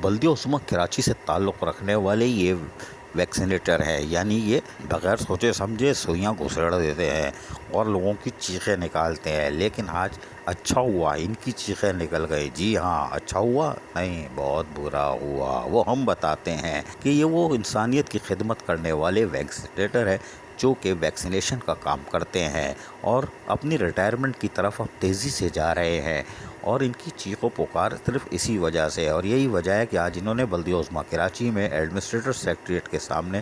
बल्दिया-उस्मा कराची से ताल्लुक़ रखने वाले ये वैक्सीनेटर है, यानी ये बग़ैर सोचे समझे सुइयाँ घुसेड़ देते हैं और लोगों की चीखें निकालते हैं। लेकिन आज अच्छा हुआ इनकी चीखें निकल गई। जी हाँ, अच्छा हुआ नहीं, बहुत बुरा हुआ। वो हम बताते हैं कि ये वो इंसानियत की खिदमत करने वाले वैक्सीनेटर है जो कि वैक्सीनेशन का काम करते हैं और अपनी रिटायरमेंट की तरफ अब तेज़ी से जा रहे हैं। और इनकी चीखों पुकार सिर्फ इसी वजह से है, और यही वजह है कि आज इन्होंने बल्दिया-उस्मा कराची में एडमिनिस्ट्रेटर सेक्रेटेरिएट के सामने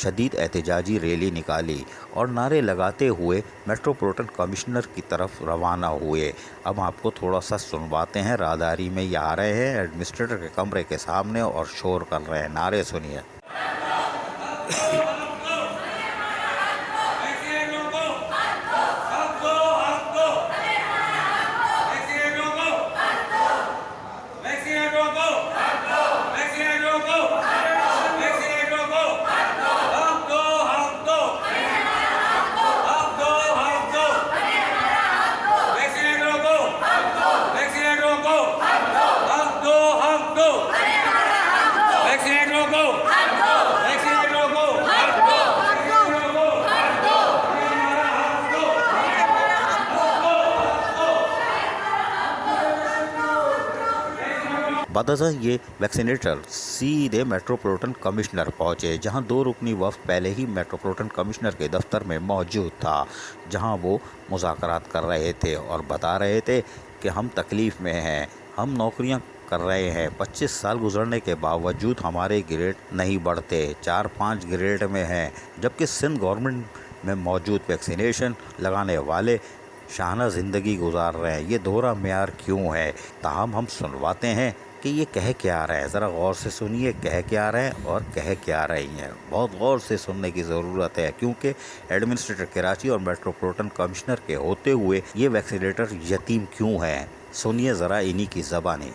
शदीद एहतजाजी रैली निकाली और नारे लगाते हुए मेट्रोपॉलिटन कमिश्नर की तरफ रवाना हुए। अब आपको थोड़ा सा सुनवाते हैं। राहदारी में ये आ रहे हैं एडमिनिस्ट्रेटर के कमरे के सामने और शोर कर रहे हैं। नारे सुनिए। बदअज़र ये वैक्सीनेटर सीधे मेट्रोपॉलिटन कमिश्नर पहुंचे, जहां 2 रुकनी वफ़द पहले ही मेट्रोपॉलिटन कमिश्नर के दफ्तर में मौजूद था, जहां वो मुज़ाकरात कर रहे थे और बता रहे थे कि हम तकलीफ़ में हैं, हम नौकरियां कर रहे हैं, 25 साल गुजरने के बावजूद हमारे ग्रेड नहीं बढ़ते, 4-5 ग्रेड में हैं, जबकि सिंध गवर्नमेंट में मौजूद वैक्सीनेशन लगाने वाले शाहाना ज़िंदगी गुजार रहे हैं। ये दोहरा मेयार क्यों है? ताहम हम सुनवाते हैं कि ये कह क्या रहे हैं। ज़रा गौर से सुनिए, कह क्या रहे हैं और कह क्या रही हैं। बहुत गौर से सुनने की ज़रूरत है, क्योंकि एडमिनिस्ट्रेटर कराची और मेट्रोपॉलिटन कमिश्नर के होते हुए ये वैक्सीनेटर यतीम क्यों हैं। सुनिए ज़रा इन्हीं की ज़बानी।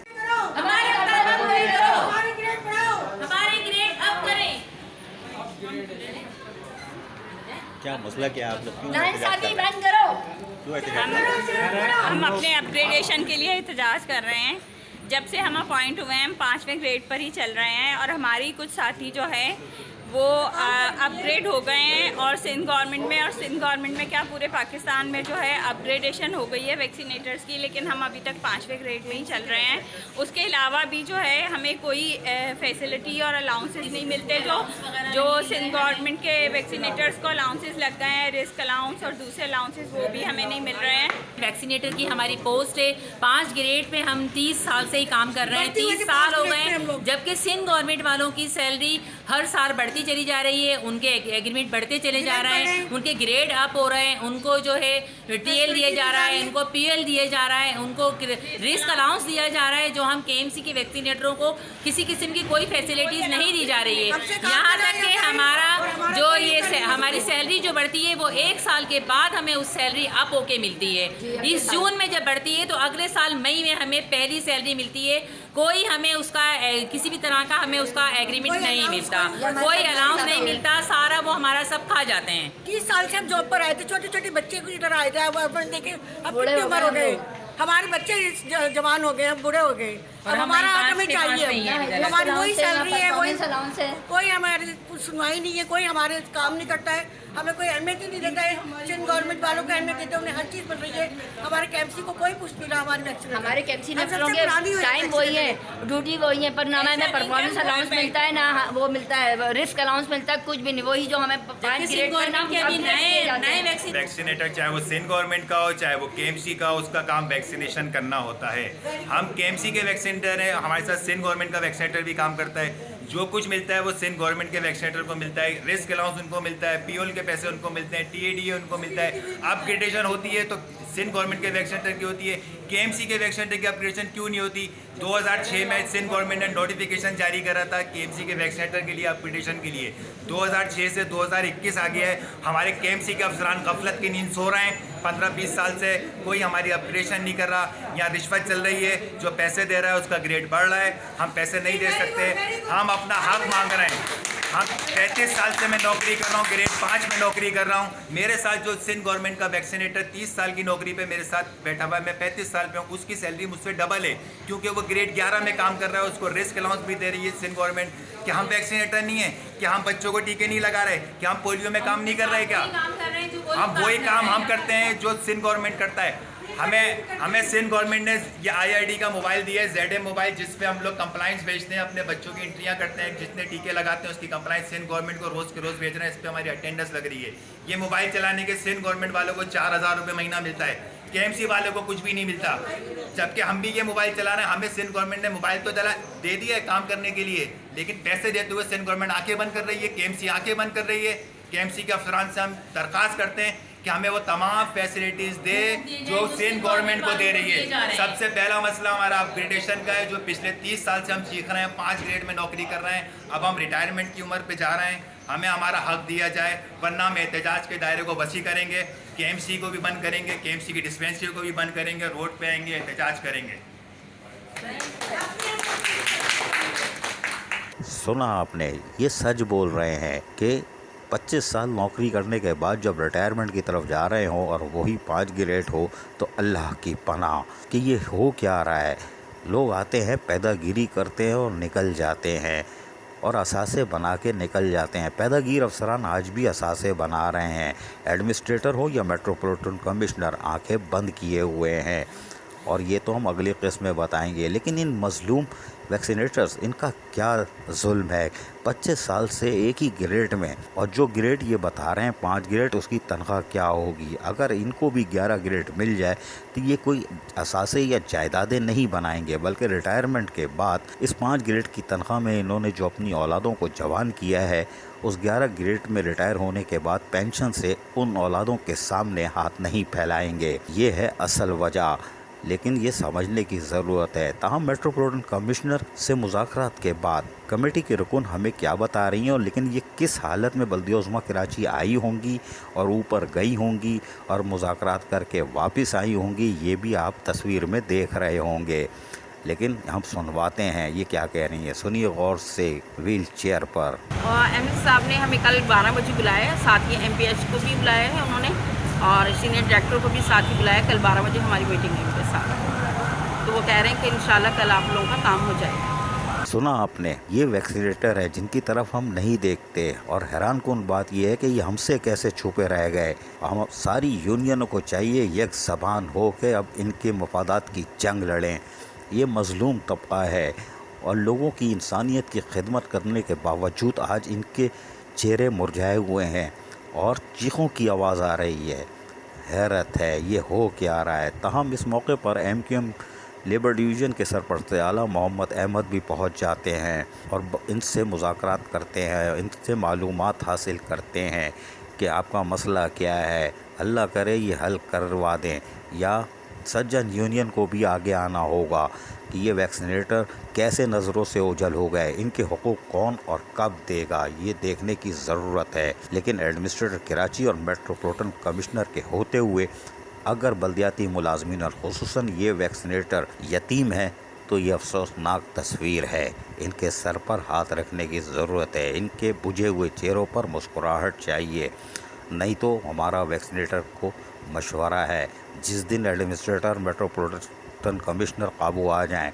क्या मसला क्या आप लोग हम अपने अपग्रेडेशन के लिए एहतजाज कर रहे हैं। जब से हम अपॉइंट हुए हैं हम 5वें ग्रेड पर ही चल रहे हैं और हमारी कुछ साथी जो है वो अपग्रेड हो गए हैं और सिंध गवर्नमेंट में क्या पूरे पाकिस्तान में जो है अपग्रेडेशन हो गई है वैक्सीनेटर्स की, लेकिन हम अभी तक 5वें ग्रेड में ही चल रहे हैं। उसके अलावा भी जो है हमें कोई फैसिलिटी और अलाउंसेस नहीं मिलते जो सिंध गवर्नमेंट के वैक्सीनेटर्स को अलाउंसेस लग गए हैं, रिस्क अलाउंस और दूसरे अलाउंसेस, वो भी हमें नहीं मिल रहे हैं। वैक्सीनेटर की हमारी पोस्ट है 5 ग्रेड पे, हम 30 साल से ही काम कर रहे हैं, 30 साल हो गए, जबकि सिंध गवर्नमेंट वालों की सैलरी हर साल बढ़ती चली जा रही है, उनके एग्रीमेंट बढ़ते चले जा रहे हैं, उनके ग्रेड अप हो रहे हैं, उनको जो है टीएल दिया जा रहा है, उनको पीएल दिया जा रहा है, उनको रिस्क अलाउंस दिया जा रहा है, जो हम केएमसी के वैक्सीनेटरों को किसी किस्म की कोई फैसिलिटीज नहीं दी जा रही है। यहाँ तक कि हमारा जो ये हमारी सैलरी जो बढ़ती है वो 1 साल के बाद हमें उस सैलरी अप होके मिलती है। इस जून में जब बढ़ती है तो अगले साल मई में हमें पहली सैलरी मिलती है। कोई हमें उसका किसी भी तरह का हमें उसका एग्रीमेंट नहीं मिलता, कोई अलाउंस नहीं मिलता, सारा वो हमारा सब खा जाते हैं। 30 साल से हम जॉब पर आए थे, छोटे छोटे बच्चे को इधर आए थे, अब देखिए अब कितनी उम्र हो गई, हमारे बच्चे जवान हो गए, हम बूढ़े हो गए और हमारा हमें चाहिए, हमारी वही सैलरी है, वही कोई हमारी सुनवाई नहीं है, कोई हमारे काम नहीं करता है, हमें कोई अहमियत ही नहीं देता है। सिंध गवर्नमेंट वालों को अहमियत देते हैं, उन्हें हर चीज़ मिल रही है, हमारे केएमसी को कोई पूछ नहीं रहा। हमारे केएमसी के टाइम वही है, ड्यूटी वही है, पर ना हमें परफॉर्मेंस अलाउंस मिलता है, ना वो मिलता है रिस्क अलाउंस मिलता है, कुछ भी नहीं। वही जो हमें 5 ग्रेड नए वैक्सीनेटर चाहे वो सिंध गवर्नमेंट का हो चाहे वो केएमसी का हो, उसका काम वैक्सीनेशन करना होता है। हम केएमसी के वैक्सीनेटर हैं, हमारे साथ सिंध गवर्नमेंट का वैक्सीनेटर भी काम करता है। जो कुछ मिलता है वो सिंध गवर्नमेंट के वैक्सीनेटर को मिलता है, रिस्क अलाउंस उनको मिलता है, पीओल के पैसे उनको मिलते हैं, टीएडीए उनको मिलता है। अपग्रेडेशन होती है तो सिंध गवर्नमेंट के वैक्सीनेटर की होती है, केएमसी के वैक्सीनेटर की अपग्रेडेशन क्यों नहीं होती? 2006 में सिंध गवर्नमेंट ने नोटिफिकेशन जारी करा था केएमसी के वैक्सीनेटर के लिए अपग्रेडेशन के लिए। 2006 से 2021 आ गया है, हमारे केएमसी के अफसरान गफलत की नींद सो रहे हैं। 15-20 साल से कोई हमारी अपग्रेडेशन नहीं कर रहा। यहाँ रिश्वत चल रही है, जो पैसे दे रहा है उसका ग्रेड बढ़ रहा है, हम पैसे नहीं दे सकते, हम अपना हक मांग रहे हैं। हाँ, 35 साल से मैं नौकरी कर रहा हूँ, ग्रेड 5 में नौकरी कर रहा हूँ। मेरे साथ जो सिंध गवर्नमेंट का वैक्सीनेटर 30 साल की नौकरी पे मेरे साथ बैठा हुआ है, मैं 35 साल पे हूँ, उसकी सैलरी मुझसे डबल है क्योंकि वो ग्रेड 11 में काम कर रहा है। उसको रिस्क अलाउंस भी दे रही है सिंध गवर्नमेंट कि हम वैक्सीनेटर नहीं है, कि हम बच्चों को टीके नहीं लगा रहे, कि हम पोलियो में काम नहीं कर रहे, क्या हम वही काम हम करते हैं जो सिंध गवर्नमेंट करता है। हमें सिंध गवर्नमेंट ने ये IID का मोबाइल दिया है, ZM मोबाइल, जिस पे हम लोग कंप्लाइंस भेजते हैं, अपने बच्चों की एंट्रियां करते हैं, जितने टीके लगाते हैं उसकी कंप्लाइंस सिंध गवर्नमेंट को रोज़ के रोज़ भेज रहे हैं। इस पर हमारी अटेंडेंस लग रही है। ये मोबाइल चलाने के सिंध गवर्नमेंट वालों को 4000 रुपये महीना मिलता है, KMC वालों को कुछ भी नहीं मिलता। जबकि हम भी ये मोबाइल चला रहे हैं, हमें सिंध गवर्नमेंट ने मोबाइल तो दे दिया है काम करने के लिए, लेकिन पैसे देते हुए सिंध गवर्नमेंट आंखें बंद कर रही है, KMC आंखें बंद कर रही है। KMC के अफसरान से हम दरख्वास्त करते हैं कि हमें वो तमाम फैसिलिटीज़ दे जो सिंध गवर्नमेंट को दे रही है। सबसे पहला मसला हमारा अपग्रेडेशन का है, जो पिछले 30 साल से हम सीख रहे हैं, 5 ग्रेड में नौकरी कर रहे हैं, अब हम रिटायरमेंट की उम्र पे जा रहे हैं। हमें हमारा हक दिया जाए, वरना हम एहतजाज के दायरे को वसी करेंगे, KMC को भी बंद करेंगे, KMC की डिस्पेंसरी को भी बंद करेंगे, रोड पे आएंगे, एहतजाज करेंगे। सुना आपने, ये सच बोल रहे हैं कि 25 साल नौकरी करने के बाद जब रिटायरमेंट की तरफ जा रहे हो और वही 5 ग्रेड हो, तो अल्लाह की पनाह कि ये हो क्या रहा है। लोग आते हैं, पैदागिरी करते हैं और निकल जाते हैं, और असासे बना के निकल जाते हैं। पैदागीर अफसरान आज भी असासे बना रहे हैं। एडमिनिस्ट्रेटर हो या मेट्रोपॉलिटन कमिश्नर, आंखें बंद किए हुए हैं। और ये तो हम अगली किस्त में बताएंगे। लेकिन इन मजलूम वैक्सीनेटर्स, इनका क्या जुल्म है। 25 साल से एक ही ग्रेड में, और जो ग्रेड ये बता रहे हैं 5 ग्रेड, उसकी तनख्वाह क्या होगी। अगर इनको भी 11 ग्रेड मिल जाए तो ये कोई असासे या जायदादें नहीं बनाएंगे, बल्कि रिटायरमेंट के बाद इस 5 ग्रेड की तनख्वाह में इन्होंने जो अपनी औलादों को जवान किया है, उस 11 ग्रेड में रिटायर होने के बाद पेंशन से उन औलादों के सामने हाथ नहीं फैलाएंगे। ये है असल वजह, लेकिन ये समझने की ज़रूरत है। ताहम मेट्रोपॉलिटन कमिश्नर से मुज़ाकरात के बाद कमेटी के रुकन हमें क्या बता रही हैं, लेकिन ये किस हालत में बल्दिया उज़्मा कराची आई होंगी और ऊपर गई होंगी और मुज़ाकरात करके वापस आई होंगी, ये भी आप तस्वीर में देख रहे होंगे। लेकिन हम सुनवाते हैं ये क्या कह रही हैं, सुनिए गौर से व्हील चेयर पर। और MD साहब ने हमें कल 12 बजे बुलाया है, साथ ही MPH को भी बुलाया है उन्होंने, और सीनियर डायरेक्टर को भी साथ ही बुलाया। कल 12 बजे हमारी मीटिंग है उनके साथ, तो वो कह रहे हैं कि इंशाल्लाह कल आप लोगों का काम हो जाएगा। सुना आपने, ये वैक्सीनेटर है जिनकी तरफ हम नहीं देखते, और हैरान कुन बात यह है कि ये हमसे कैसे छुपे रह गए। हम सारी यूनियनों को चाहिए एक ज़बान हो के अब इनके मफादात की जंग लड़ें। ये मज़लूम तबका है और लोगों की इंसानियत की खिदमत करने के बावजूद आज इनके चेहरे मुरझाए हुए हैं और चीखों की आवाज़ आ रही है। हैरत है, ये हो क्या रहा है। ताहम इस मौके पर MQM लेबर डिवीज़न के सरपरस्त आला मोहम्मद अहमद भी पहुंच जाते हैं और इनसे मुज़ाकरात करते हैं, इनसे मालूमात हासिल करते हैं कि आपका मसला क्या है। अल्लाह करे ये हल करवा दें, या सज्जन यूनियन को भी आगे आना होगा कि ये वैक्सीनेटर कैसे नज़रों से ओझल हो गए, इनके हुकूक कौन और कब देगा, ये देखने की ज़रूरत है। लेकिन एडमिनिस्ट्रेटर कराची और मेट्रोपॉलिटन कमिश्नर के होते हुए अगर बल्दियाती मुलाजमीन और खुसूसन ये वैक्सीनेटर यतीम है, तो ये अफसोसनाक तस्वीर है। इनके सर पर हाथ रखने की ज़रूरत है, इनके बुझे हुए चेहरों पर मुस्कुराहट चाहिए। नहीं तो हमारा वैक्सीनेटर को मशवरा है, जिस दिन एडमिनिस्ट्रेटर मेट्रोपॉलिटन कमिश्नर काबू आ जाएं,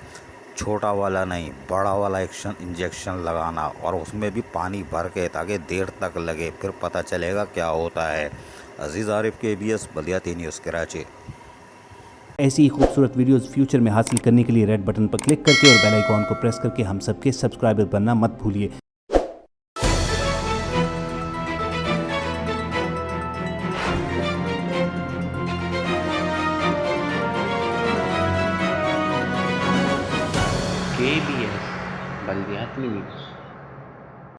छोटा वाला नहीं बड़ा वाला इंजेक्शन लगाना, और उसमें भी पानी भर के, ताकि देर तक लगे, फिर पता चलेगा क्या होता है। अजीज़ आरिफ के ABS बल्दियाती न्यूज़ कराची। ऐसी ही खूबसूरत वीडियोस फ्यूचर में हासिल करने के लिए रेड बटन पर क्लिक करके और बेल आइकॉन को प्रेस करके हम सबके सब्सक्राइबर बनना मत भूलिए। KBS बल्दियाती न्यूज़।